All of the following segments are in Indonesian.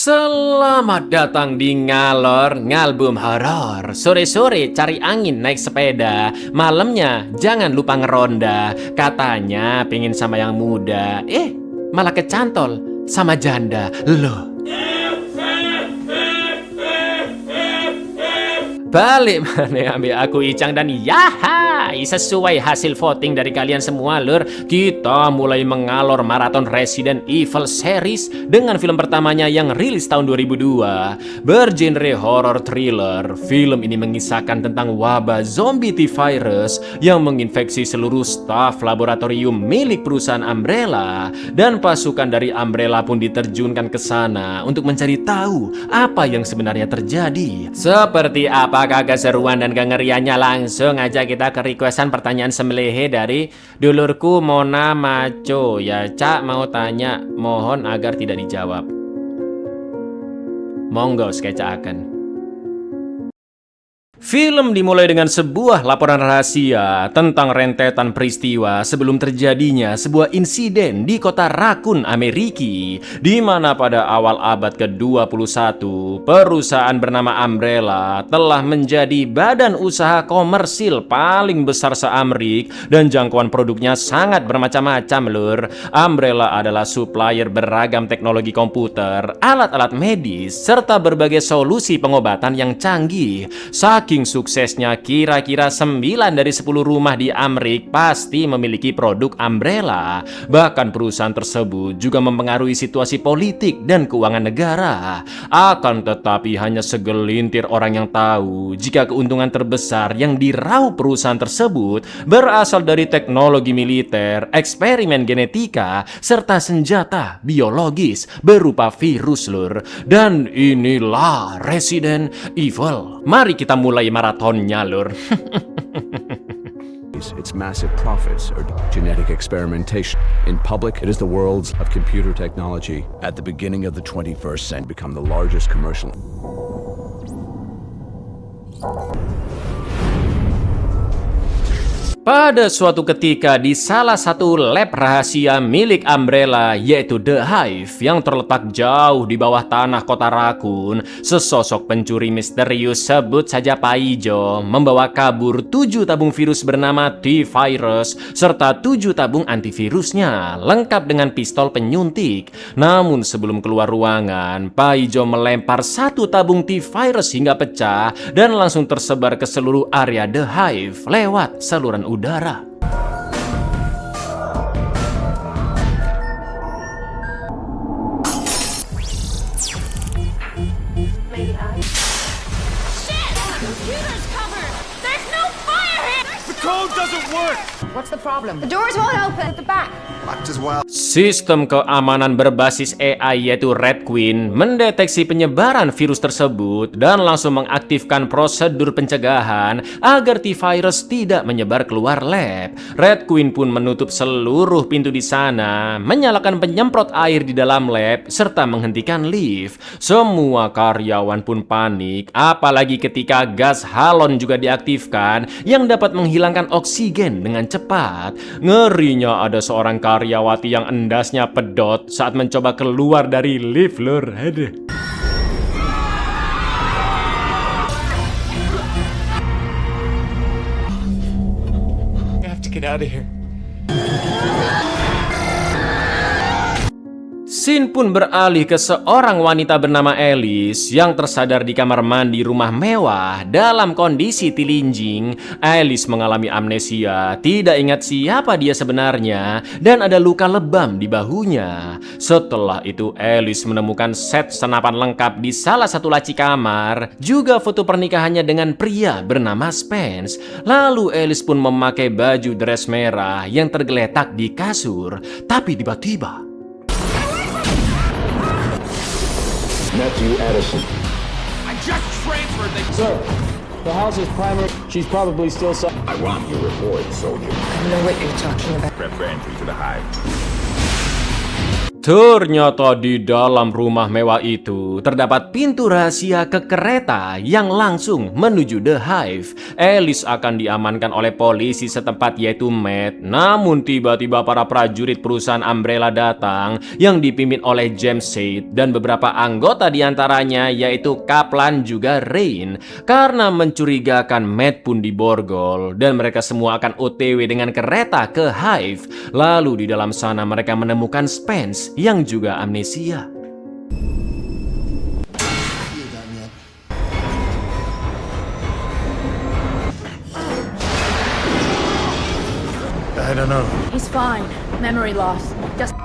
Selamat datang di Ngalor Ngalbum Horor. Sore-sore cari angin naik sepeda, malamnya jangan lupa ngeronda. Katanya pengen sama yang muda, malah kecantol sama janda. Loh, balik mana ambil aku Icang dan yaha, sesuai hasil voting dari kalian semua lur, kita mulai mengalor maraton Resident Evil series dengan film pertamanya yang rilis tahun 2002. Bergenre horror thriller, film ini mengisahkan tentang wabah zombie T-virus yang menginfeksi seluruh staf laboratorium milik perusahaan Umbrella, dan pasukan dari Umbrella pun diterjunkan ke sana untuk mencari tahu apa yang sebenarnya terjadi. Seperti apakah keseruan dan kengeriannya? Langsung aja kita ke requestan pertanyaan sembelihe dari dulurku Mona Maco. Ya Cak mau tanya, mohon agar tidak dijawab. Monggo sketsaken. Film dimulai dengan sebuah laporan rahasia tentang rentetan peristiwa sebelum terjadinya sebuah insiden di kota Raccoon, Amerika, di mana pada awal abad ke-21 perusahaan bernama Umbrella telah menjadi badan usaha komersil paling besar se-Amerik dan jangkauan produknya sangat bermacam-macam lur. Umbrella adalah supplier beragam teknologi komputer, alat-alat medis, serta berbagai solusi pengobatan yang canggih. Saking suksesnya, kira-kira 9 dari 10 rumah di Amerika pasti memiliki produk Umbrella. Bahkan perusahaan tersebut juga mempengaruhi situasi politik dan keuangan negara. Akan tetapi hanya segelintir orang yang tahu jika keuntungan terbesar yang diraup perusahaan tersebut berasal dari teknologi militer, eksperimen genetika, serta senjata biologis berupa virus lur. Dan inilah Resident Evil. Mari kita mulai maratonnya lur. Its massive profits are genetic experimentation. In public, it is the world's of computer technology. At the beginning of the 21st century, become the largest commercial. Pada suatu ketika di salah satu lab rahasia milik Umbrella, yaitu The Hive, yang terletak jauh di bawah tanah kota Raccoon, sesosok pencuri misterius, sebut saja Paijo, membawa kabur 7 tabung virus bernama T-virus serta 7 tabung antivirusnya, lengkap dengan pistol penyuntik. Namun sebelum keluar ruangan, Paijo melempar 1 tabung T-virus hingga pecah dan langsung tersebar ke seluruh area The Hive lewat saluran udara. What's the problem? The doors won't open at the back. Locked as well. Sistem keamanan berbasis AI yaitu Red Queen mendeteksi penyebaran virus tersebut dan langsung mengaktifkan prosedur pencegahan agar T-virus tidak menyebar keluar lab. Red Queen pun menutup seluruh pintu di sana, menyalakan penyemprot air di dalam lab, serta menghentikan lift. Semua karyawan pun panik, apalagi ketika gas halon juga diaktifkan yang dapat menghilangkan oksigen dengan cepat. Ngerinya ada seorang karyawati yang endasnya pedot saat mencoba keluar dari lift lur. Aduh. I have to get out of here. Scene pun beralih ke seorang wanita bernama Alice yang tersadar di kamar mandi rumah mewah dalam kondisi telinjing. Alice mengalami amnesia, tidak ingat siapa dia sebenarnya, dan ada luka lebam di bahunya. Setelah itu Alice menemukan set senapan lengkap di salah satu laci kamar, juga foto pernikahannya dengan pria bernama Spence. Lalu Alice pun memakai baju dress merah yang tergeletak di kasur. Tapi tiba-tiba Matthew Addison. I just transferred the... Sir, the house is primary. She's probably still... I want your report, soldier. I don't know what you're talking about. Prep for entry to the hive. Ternyata di dalam rumah mewah itu terdapat pintu rahasia ke kereta yang langsung menuju The Hive. Alice akan diamankan oleh polisi setempat yaitu Matt. Namun tiba-tiba para prajurit perusahaan Umbrella datang yang dipimpin oleh James Shade dan beberapa anggota diantaranya yaitu Kaplan juga Rain. Karena mencurigakan Matt pun diborgol dan mereka semua akan OTW dengan kereta ke Hive. Lalu di dalam sana mereka menemukan Spence yang juga amnesia. I don't know. He's fine. Memory loss. Just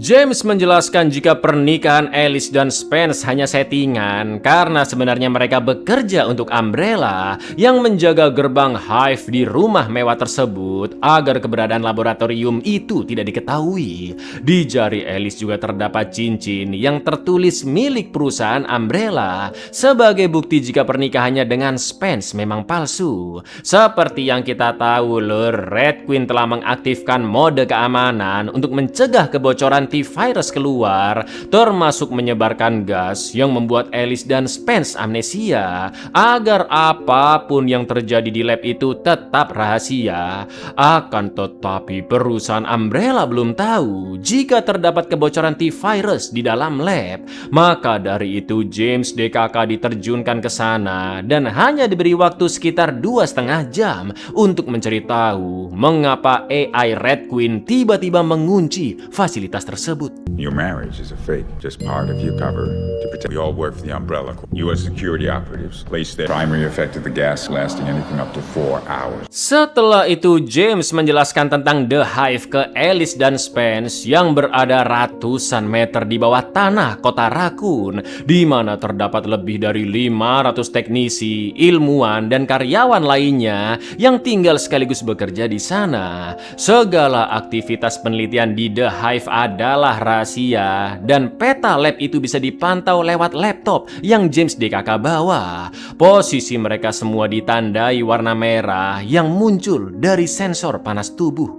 James menjelaskan jika pernikahan Alice dan Spence hanya settingan karena sebenarnya mereka bekerja untuk Umbrella yang menjaga gerbang Hive di rumah mewah tersebut agar keberadaan laboratorium itu tidak diketahui. Di jari Alice juga terdapat cincin yang tertulis milik perusahaan Umbrella sebagai bukti jika pernikahannya dengan Spence memang palsu. Seperti yang kita tahu, Lur, Red Queen telah mengaktifkan mode keamanan untuk mencegah kebocoran virus keluar, termasuk menyebarkan gas yang membuat Alice dan Spence amnesia agar apapun yang terjadi di lab itu tetap rahasia. Akan tetapi perusahaan Umbrella belum tahu jika terdapat kebocoran T-virus di dalam lab. Maka dari itu James DKK diterjunkan ke sana dan hanya diberi waktu sekitar 2,5 jam untuk mencari tahu mengapa AI Red Queen tiba-tiba mengunci fasilitas tersebut. Your marriage is a fake, just part of your cover to protect. We all work for the Umbrella Corp. U.S. security operatives place their primary effect of the gas lasting anything up to 4 hours. Setelah itu James menjelaskan tentang The Hive ke Alice dan Spence yang berada ratusan meter di bawah tanah kota Raccoon, di mana terdapat lebih dari 500 teknisi, ilmuwan, dan karyawan lainnya yang tinggal sekaligus bekerja di sana. Segala aktivitas penelitian di The Hive adalah rahasia dan peta lab itu bisa dipantau lewat laptop yang James DKK bawa. Posisi mereka semua ditandai warna merah yang muncul dari sensor panas tubuh.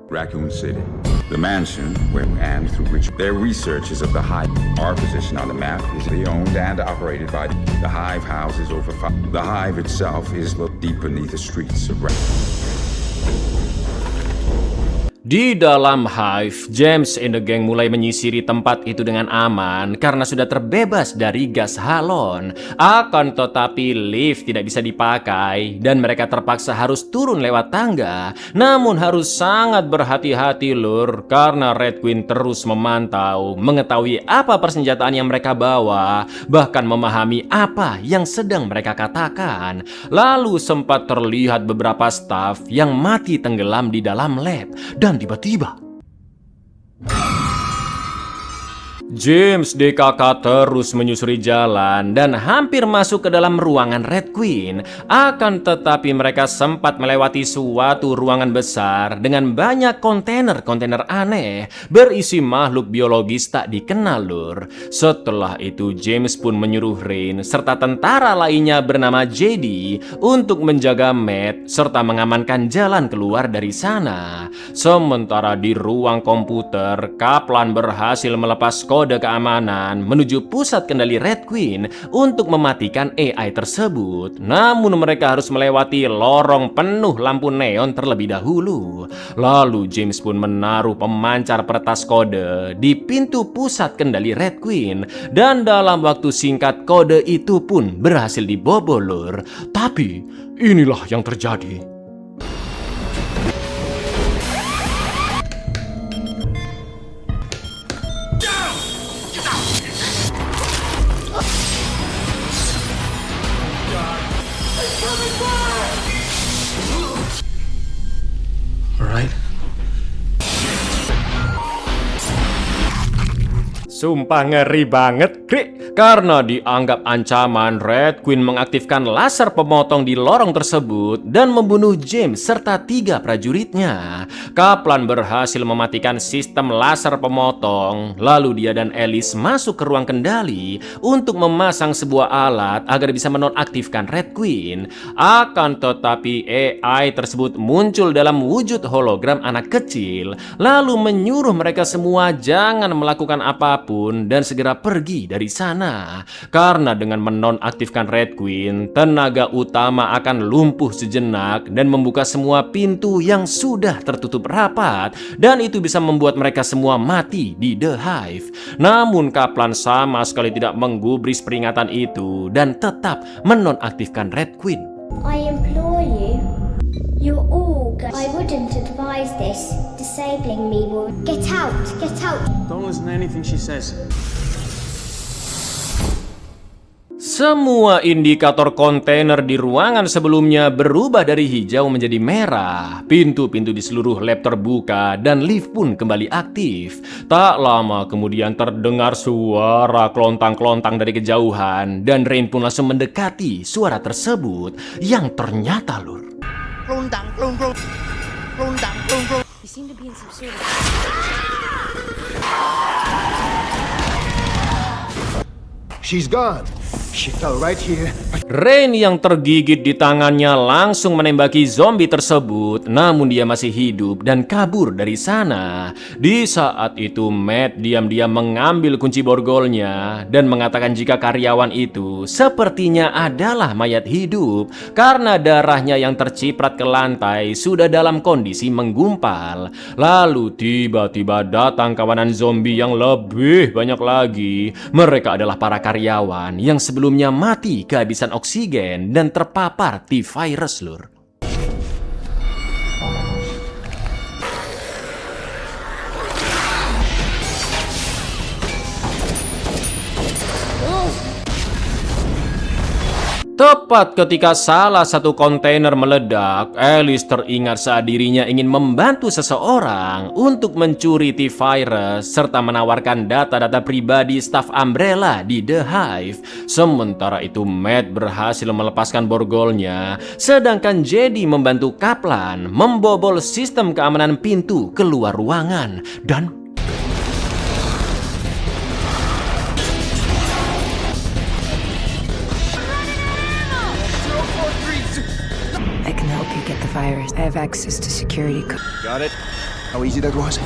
Raccoon City, the mansion where and through which their research is of the Hive. Our position on the map is owned and operated by the Hive houses over 5. The Hive itself is located deep beneath the streets of Raccoon. Di dalam Hive, James and the gang mulai menyisiri tempat itu dengan aman karena sudah terbebas dari gas halon. Akan tetapi lift tidak bisa dipakai dan mereka terpaksa harus turun lewat tangga. Namun harus sangat berhati-hati, Lur, karena Red Queen terus memantau, mengetahui apa persenjataan yang mereka bawa, bahkan memahami apa yang sedang mereka katakan. Lalu sempat terlihat beberapa staf yang mati tenggelam di dalam lab dan tiba-tiba James DKK terus menyusuri jalan dan hampir masuk ke dalam ruangan Red Queen. Akan tetapi mereka sempat melewati suatu ruangan besar dengan banyak kontainer-kontainer aneh berisi makhluk biologis tak dikenal, Lur. Setelah itu James pun menyuruh Rain serta tentara lainnya bernama JD untuk menjaga Matt serta mengamankan jalan keluar dari sana. Sementara di ruang komputer, Kaplan berhasil melepas kode keamanan menuju pusat kendali Red Queen untuk mematikan AI tersebut. Namun mereka harus melewati lorong penuh lampu neon terlebih dahulu. Lalu James pun menaruh pemancar peretas kode di pintu pusat kendali Red Queen dan dalam waktu singkat kode itu pun berhasil dibobol, Lur. Tapi inilah yang terjadi. Sumpah ngeri banget, Kri. Karena dianggap ancaman, Red Queen mengaktifkan laser pemotong di lorong tersebut dan membunuh James serta 3 prajuritnya. Kaplan berhasil mematikan sistem laser pemotong. Lalu dia dan Alice masuk ke ruang kendali untuk memasang sebuah alat agar bisa menonaktifkan Red Queen. Akan tetapi AI tersebut muncul dalam wujud hologram anak kecil, lalu menyuruh mereka semua jangan melakukan apapun dan segera pergi dari sana. Karena dengan menonaktifkan Red Queen, tenaga utama akan lumpuh sejenak dan membuka semua pintu yang sudah tertutup rapat, dan itu bisa membuat mereka semua mati di The Hive. Namun Kaplan sama sekali tidak menggubris peringatan itu dan tetap menonaktifkan Red Queen. I implore you, you're all I wouldn't advise this. Disabling me will... Get out! Get out! Don't listen to anything she says. Semua indikator kontainer di ruangan sebelumnya berubah dari hijau menjadi merah. Pintu-pintu di seluruh lab terbuka dan lift pun kembali aktif. Tak lama kemudian terdengar suara kelontang-kelontang dari kejauhan dan Rain pun langsung mendekati suara tersebut yang ternyata Lur. You seem to be in some sort of... She's gone. She fell right here. Rain yang tergigit di tangannya langsung menembaki zombie tersebut, namun dia masih hidup dan kabur dari sana. Di saat itu Matt diam-diam mengambil kunci borgolnya dan mengatakan jika karyawan itu sepertinya adalah mayat hidup karena darahnya yang terciprat ke lantai sudah dalam kondisi menggumpal. Lalu tiba-tiba datang kawanan zombie yang lebih banyak lagi. Mereka adalah para karyawan yang sebelumnya mati kehabisan oksigen dan terpapar T-virus, Lur. Tepat ketika salah satu kontainer meledak, Alice teringat saat dirinya ingin membantu seseorang untuk mencuri T-virus serta menawarkan data-data pribadi staf Umbrella di The Hive. Sementara itu Matt berhasil melepaskan borgolnya, sedangkan Jedi membantu Kaplan membobol sistem keamanan pintu keluar ruangan dan I can help you get the virus. I have access to security code. Got it? How easy that was?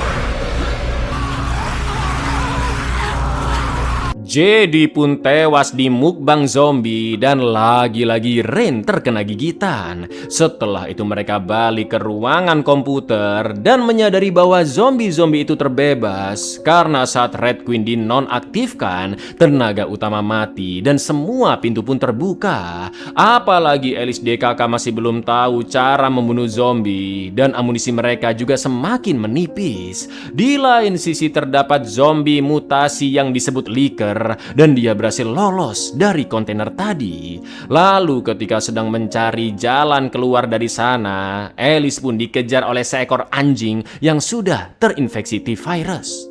Jedi pun tewas di mukbang zombie dan lagi-lagi Rain terkena gigitan. Setelah itu mereka balik ke ruangan komputer dan menyadari bahwa zombie-zombie itu terbebas karena saat Red Queen dinonaktifkan, tenaga utama mati dan semua pintu pun terbuka. Apalagi Alice DKK masih belum tahu cara membunuh zombie dan amunisi mereka juga semakin menipis. Di lain sisi terdapat zombie mutasi yang disebut Licker dan dia berhasil lolos dari kontainer tadi. Lalu ketika sedang mencari jalan keluar dari sana, Alice pun dikejar oleh seekor anjing yang sudah terinfeksi T-virus.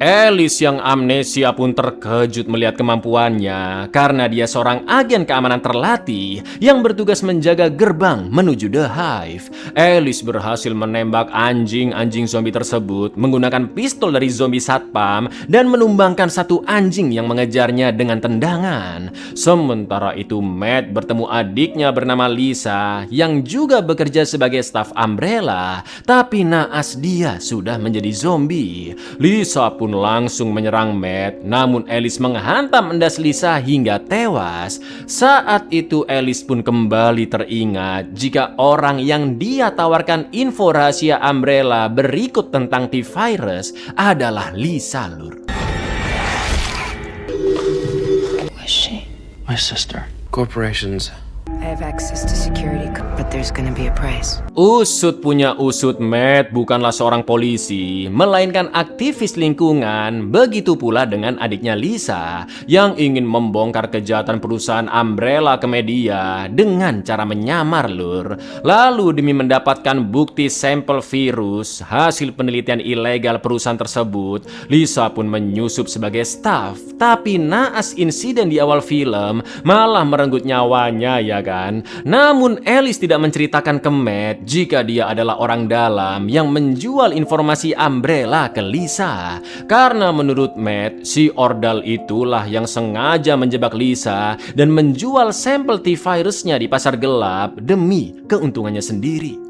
Alice yang amnesia pun terkejut melihat kemampuannya karena dia seorang agen keamanan terlatih yang bertugas menjaga gerbang menuju The Hive. Alice berhasil menembak anjing-anjing zombie tersebut menggunakan pistol dari zombie satpam dan menumbangkan satu anjing yang mengejarnya dengan tendangan. Sementara itu Matt bertemu adiknya bernama Lisa yang juga bekerja sebagai staf Umbrella, tapi naas dia sudah menjadi zombie. Lisa pun langsung menyerang Matt, namun Alice menghantam endas Lisa hingga tewas. Saat itu Alice pun kembali teringat jika orang yang dia tawarkan info rahasia Umbrella berikut tentang T-virus adalah Lisa, Lur. Who is she? My sister. Corporations. I have access to security code, but there's gonna be a price. Usut punya usut, Matt bukanlah seorang polisi, melainkan aktivis lingkungan. Begitu pula dengan adiknya Lisa yang ingin membongkar kejahatan perusahaan Umbrella ke media dengan cara menyamar, Lur. Lalu demi mendapatkan bukti sampel virus hasil penelitian ilegal perusahaan tersebut, Lisa pun menyusup sebagai staf. Tapi naas insiden di awal film malah merenggut nyawanya, ya kan? Namun Alice tidak menceritakan ke Matt jika dia adalah orang dalam yang menjual informasi Umbrella ke Lisa. Karena menurut Matt, si Ordal itulah yang sengaja menjebak Lisa dan menjual sampel T-virusnya di pasar gelap demi keuntungannya sendiri.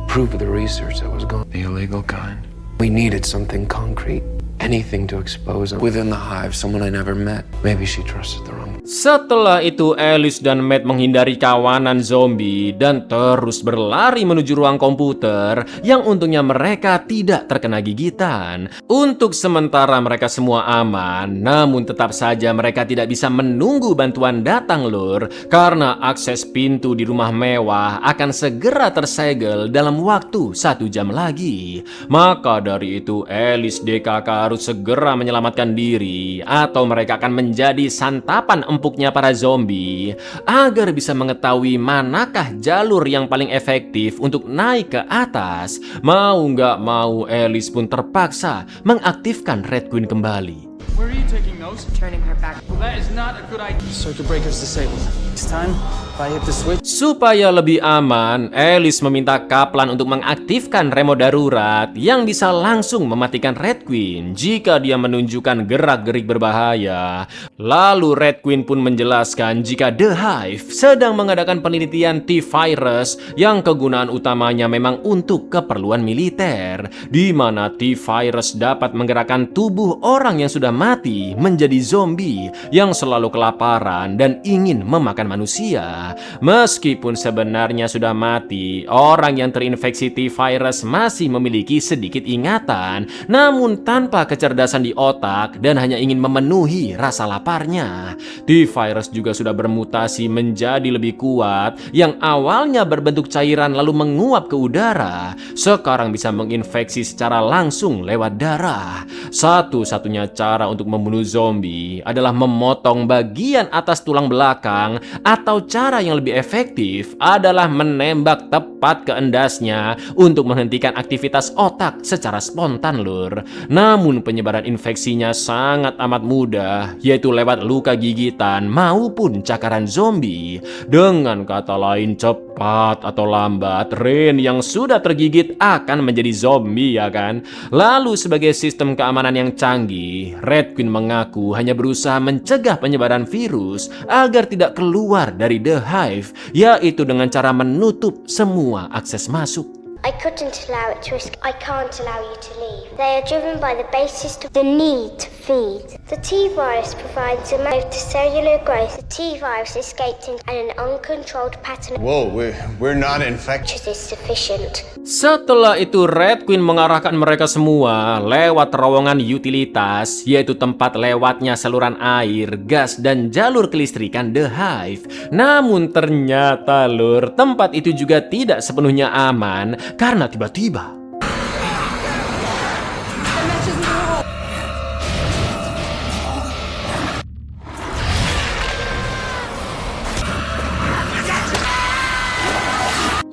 Proof of the research that was going, the illegal kind. We needed something concrete. Anything to expose him. Within the hive, someone I never met. Maybe she trusted the wrong. Setelah itu Alice dan Matt menghindari kawanan zombie dan terus berlari menuju ruang komputer yang untungnya mereka tidak terkena gigitan. Untuk sementara mereka semua aman, namun tetap saja mereka tidak bisa menunggu bantuan datang, Lur, karena akses pintu di rumah mewah akan segera tersegel dalam waktu 1 jam lagi. Maka dari itu Alice DKK harus segera menyelamatkan diri atau mereka akan menjadi santapan empuknya para zombie. Agar bisa mengetahui manakah jalur yang paling efektif untuk naik ke atas, mau nggak mau Alice pun terpaksa mengaktifkan Red Queen kembali. Where are you taking those? Turning her back. Well, that is not a good idea. Circuit breaker's disabled. This time, if I hit the switch. Supaya lebih aman, Alice meminta Kaplan untuk mengaktifkan remote darurat yang bisa langsung mematikan Red Queen jika dia menunjukkan gerak-gerik berbahaya. Lalu Red Queen pun menjelaskan jika The Hive sedang mengadakan penelitian T-virus yang kegunaan utamanya memang untuk keperluan militer, di mana T-virus dapat menggerakkan tubuh orang yang sudah mati menjadi zombie yang selalu kelaparan dan ingin memakan manusia. Meskipun sebenarnya sudah mati, orang yang terinfeksi T-virus masih memiliki sedikit ingatan, namun tanpa kecerdasan di otak dan hanya ingin memenuhi rasa laparnya. T-virus juga sudah bermutasi menjadi lebih kuat, yang awalnya berbentuk cairan lalu menguap ke udara, sekarang bisa menginfeksi secara langsung lewat darah. Satu-satunya cara untuk membunuh zombie adalah memotong bagian atas tulang belakang, atau cara yang lebih efektif adalah menembak tepat ke endasnya untuk menghentikan aktivitas otak secara spontan, Lur. Namun penyebaran infeksinya sangat amat mudah, yaitu lewat luka gigitan maupun cakaran zombie. Dengan kata lain, cepat atau lambat Rain yang sudah tergigit akan menjadi zombie, ya kan? Lalu sebagai sistem keamanan yang canggih, Red Queen mengaku hanya berusaha mencegah penyebaran virus agar tidak keluar dari The Hive, yaitu dengan cara menutup semua akses masuk. I couldn't allow it to escape. I can't allow you to leave. They are driven by the basis of the need to feed. The T-virus provides a mode to cellular growth. The T-virus escaped in an uncontrolled pattern. Whoa, we're not infected. Which is sufficient. Setelah itu Red Queen mengarahkan mereka semua lewat terowongan utilitas, yaitu tempat lewatnya saluran air, gas, dan jalur kelistrikan The Hive. Namun ternyata, Lur, tempat itu juga tidak sepenuhnya aman karena tiba-tiba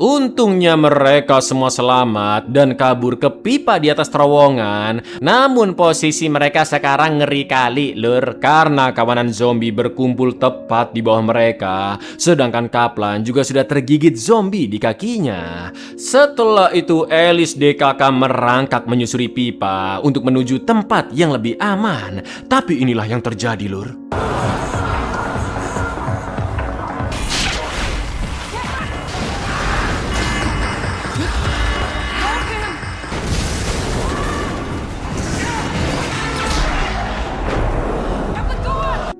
untungnya mereka semua selamat dan kabur ke pipa di atas terowongan. Namun posisi mereka sekarang ngeri kali, Lur, karena kawanan zombie berkumpul tepat di bawah mereka, sedangkan Kaplan juga sudah tergigit zombie di kakinya. Setelah itu Alice DKK merangkak menyusuri pipa untuk menuju tempat yang lebih aman. Tapi inilah yang terjadi, Lur.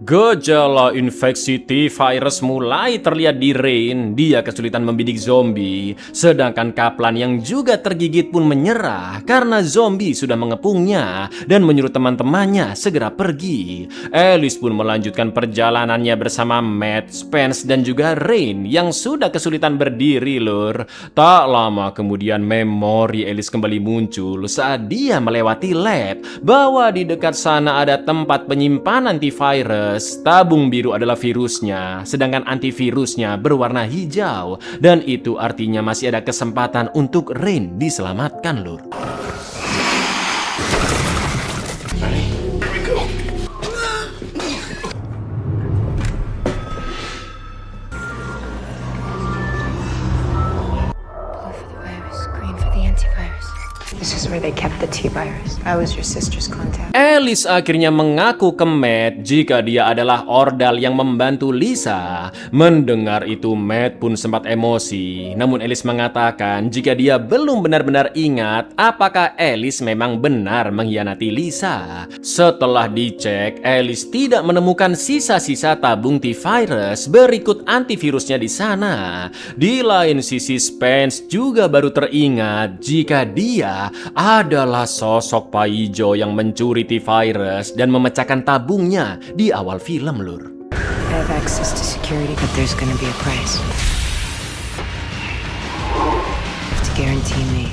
Gejala infeksi T-virus mulai terlihat di Rain. Dia kesulitan membidik zombie, sedangkan Kaplan yang juga tergigit pun menyerah karena zombie sudah mengepungnya dan menyuruh teman-temannya segera pergi. Alice pun melanjutkan perjalanannya bersama Matt, Spence, dan juga Rain yang sudah kesulitan berdiri, lur. Tak lama kemudian memori Alice kembali muncul saat dia melewati lab bahwa di dekat sana ada tempat penyimpanan T-virus. Tabung biru adalah virusnya, sedangkan antivirusnya berwarna hijau, dan itu artinya masih ada kesempatan untuk Rain diselamatkan, lur. This is where they kept the T-virus. I was your sister's contact. Alice akhirnya mengaku ke Matt jika dia adalah ordal yang membantu Lisa. Mendengar itu, Matt pun sempat emosi. Namun Alice mengatakan jika dia belum benar-benar ingat apakah Alice memang benar mengkhianati Lisa. Setelah dicek, Alice tidak menemukan sisa-sisa tabung T-virus berikut antivirusnya di sana. Di lain sisi, Spence juga baru teringat jika dia adalah sosok Pak Ijo yang mencuri T-virus dan memecahkan tabungnya di awal film, lur. I have access to security, but there's gonna be a price. To guarantee me.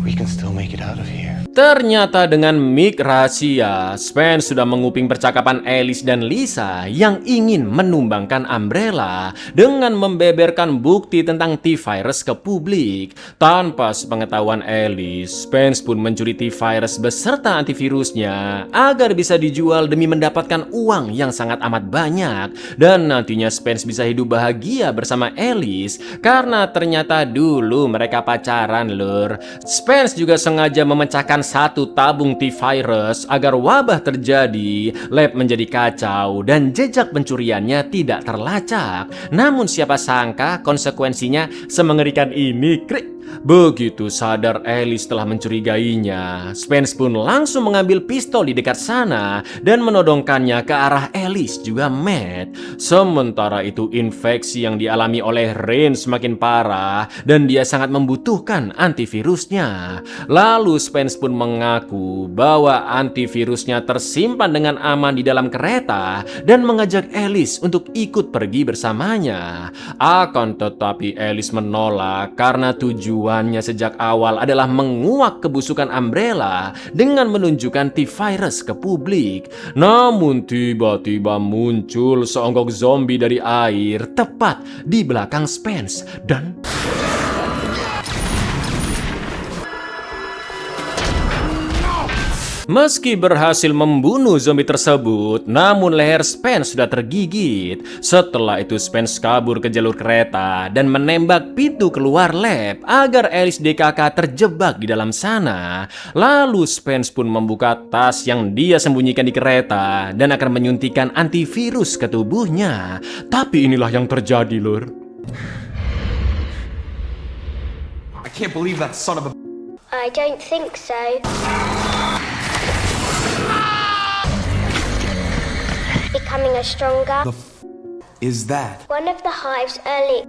We can still make it out of here. Ternyata dengan mic rahasia, Spence sudah menguping percakapan Alice dan Lisa yang ingin menumbangkan Umbrella dengan membeberkan bukti tentang T-virus ke publik. Tanpa sepengetahuan Alice, Spence pun mencuri T-virus beserta antivirusnya agar bisa dijual demi mendapatkan uang yang sangat amat banyak. Dan nantinya Spence bisa hidup bahagia bersama Alice karena ternyata dulu mereka pacaran, lur. Spence juga sengaja memecahkan satu tabung T-virus agar wabah terjadi, lab menjadi kacau, dan jejak pencuriannya tidak terlacak. Namun siapa sangka konsekuensinya semengerikan ini, krik. Begitu sadar Alice telah mencurigainya, Spence pun langsung mengambil pistol di dekat sana dan menodongkannya ke arah Alice juga Matt. Sementara itu infeksi yang dialami oleh Rain semakin parah dan dia sangat membutuhkan antivirusnya. Lalu Spence pun mengaku bahwa antivirusnya tersimpan dengan aman di dalam kereta dan mengajak Alice untuk ikut pergi bersamanya. Akan tetapi Alice menolak karena tujuannya sejak awal adalah menguak kebusukan Umbrella dengan menunjukkan T-virus ke publik. Namun tiba-tiba muncul seonggok zombie dari air tepat di belakang Spence dan meski berhasil membunuh zombie tersebut, namun leher Spence sudah tergigit. Setelah itu Spence kabur ke jalur kereta dan menembak pintu keluar lab agar Alice DKK terjebak di dalam sana. Lalu Spence pun membuka tas yang dia sembunyikan di kereta dan akan menyuntikkan antivirus ke tubuhnya. Tapi inilah yang terjadi, lur. I can't believe that son of a... I don't think so. Becoming a stronger. Is that? One of the hive's early.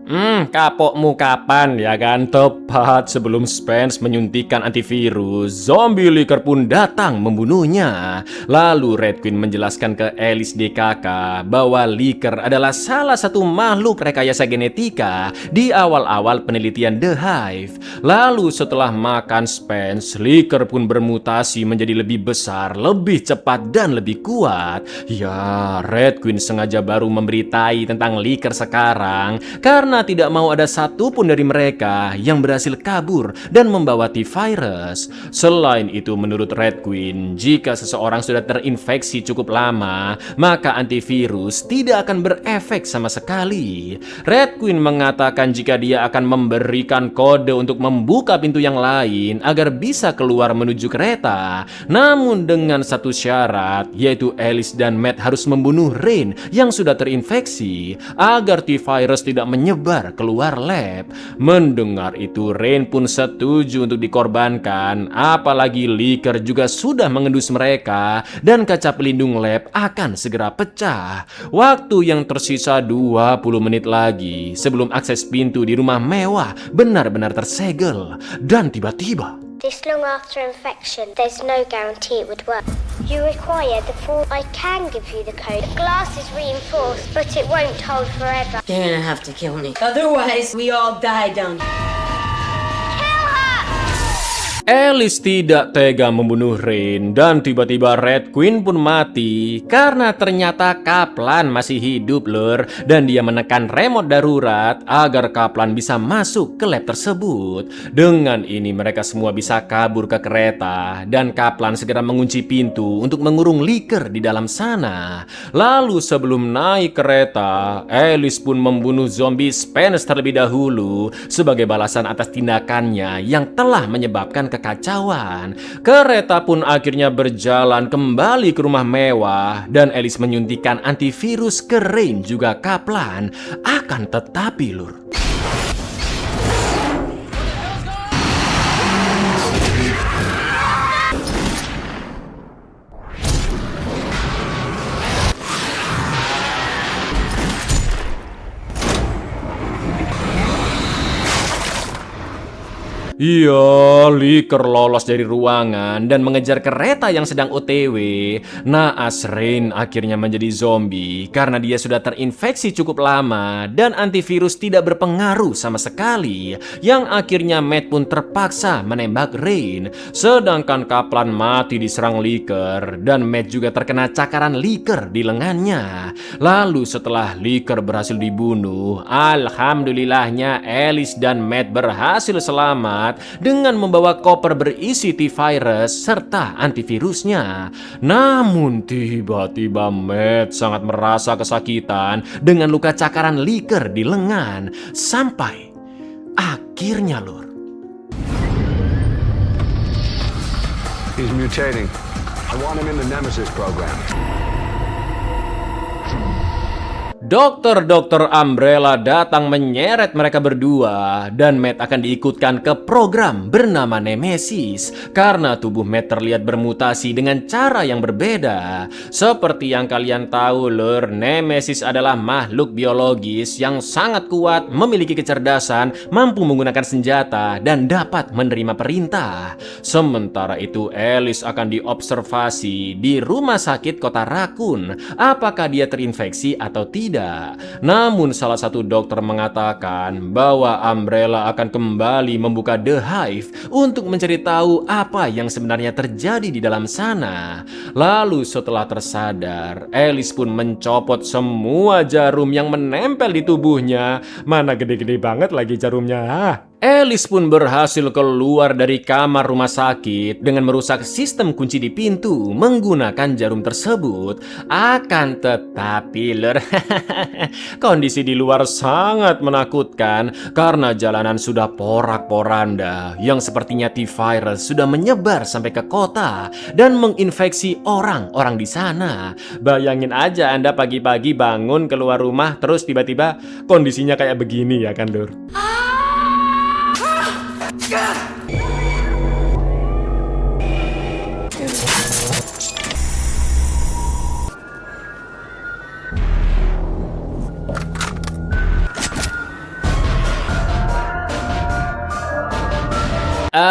Kapokmu kapan ya kan? Tepat sebelum Spence menyuntikkan antivirus, zombie Licker pun datang membunuhnya. Lalu Red Queen menjelaskan ke Alice DKK bahwa Licker adalah salah satu makhluk rekayasa genetika di awal-awal penelitian The Hive. Lalu setelah makan Spence, Licker pun bermutasi menjadi lebih besar, lebih cepat dan lebih kuat. Ya, Red Queen sengaja baru memberitahu tentang Licker sekarang karena tidak mau ada satupun dari mereka yang berhasil kabur dan membawa T-virus. Selain itu, menurut Red Queen, jika seseorang sudah terinfeksi cukup lama, maka antivirus tidak akan berefek sama sekali. Red Queen mengatakan jika dia akan memberikan kode untuk membuka pintu yang lain agar bisa keluar menuju kereta, namun dengan satu syarat, yaitu Alice dan Matt harus membunuh Rain yang sudah terinfeksi. kunci agar T-Virus tidak menyebar keluar lab. Mendengar itu, Rain pun setuju untuk dikorbankan, apalagi Licker juga sudah mengendus mereka dan kaca pelindung lab akan segera pecah. Waktu yang tersisa 20 menit lagi sebelum akses pintu di rumah mewah benar-benar tersegel. Dan tiba-tiba This long after infection, there's no guarantee it would work. You require the full... I can give you the code. The glass is reinforced, but it won't hold forever. You're gonna have to kill me. Otherwise, we all die down here. Alice tidak tega membunuh Rain dan tiba-tiba Red Queen pun mati karena ternyata Kaplan masih hidup lur, dan dia menekan remote darurat agar Kaplan bisa masuk ke lab tersebut. Dengan ini mereka semua bisa kabur ke kereta dan Kaplan segera mengunci pintu untuk mengurung Licker di dalam sana. Lalu sebelum naik kereta, Alice pun membunuh zombie Spence terlebih dahulu sebagai balasan atas tindakannya yang telah menyebabkan kekacauan. Kereta pun akhirnya berjalan kembali ke rumah mewah dan Alice menyuntikkan antivirus ke Rain juga Kaplan. Akan tetapi lur, iya, Licker lolos dari ruangan dan mengejar kereta yang sedang OTW. Naas Rain akhirnya menjadi zombie karena dia sudah terinfeksi cukup lama dan antivirus tidak berpengaruh sama sekali. Yang akhirnya Matt pun terpaksa menembak Rain. Sedangkan Kaplan mati diserang Licker dan Matt juga terkena cakaran Licker di lengannya. Lalu setelah Licker berhasil dibunuh, alhamdulillahnya Alice dan Matt berhasil selamat dengan membawa koper berisi T-Virus serta antivirusnya. Namun tiba-tiba Matt sangat merasa kesakitan dengan luka cakaran Licker di lengan. Sampai akhirnya lur, He's mutating. I want him in the Nemesis program. Dokter-dokter Umbrella datang menyeret mereka berdua dan Matt akan diikutkan ke program bernama Nemesis karena tubuh Matt terlihat bermutasi dengan cara yang berbeda. Seperti yang kalian tahu lur, Nemesis adalah makhluk biologis yang sangat kuat, memiliki kecerdasan, mampu menggunakan senjata dan dapat menerima perintah. Sementara itu Alice akan diobservasi di rumah sakit kota Raccoon, apakah dia terinfeksi atau tidak. Namun salah satu dokter mengatakan bahwa Umbrella akan kembali membuka The Hive untuk mencari tahu apa yang sebenarnya terjadi di dalam sana. Lalu setelah tersadar, Alice pun mencopot semua jarum yang menempel di tubuhnya. Mana gede-gede banget lagi jarumnya. Alice pun berhasil keluar dari kamar rumah sakit dengan merusak sistem kunci di pintu menggunakan jarum tersebut. Akan tetapi lur, kondisi di luar sangat menakutkan karena jalanan sudah porak-poranda yang sepertinya T-Virus sudah menyebar sampai ke kota dan menginfeksi orang-orang di sana. Bayangin aja Anda pagi-pagi bangun keluar rumah terus tiba-tiba kondisinya kayak begini ya kan lur.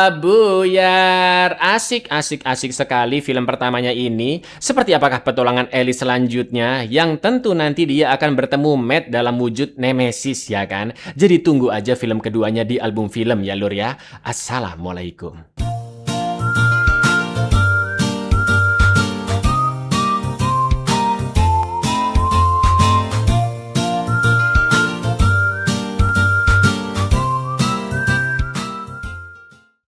Buyar, asik sekali film pertamanya ini. Seperti apakah petualangan Alice selanjutnya yang tentu nanti dia akan bertemu Matt dalam wujud Nemesis ya kan. Jadi tunggu aja film keduanya di album film ya lur ya. Assalamualaikum.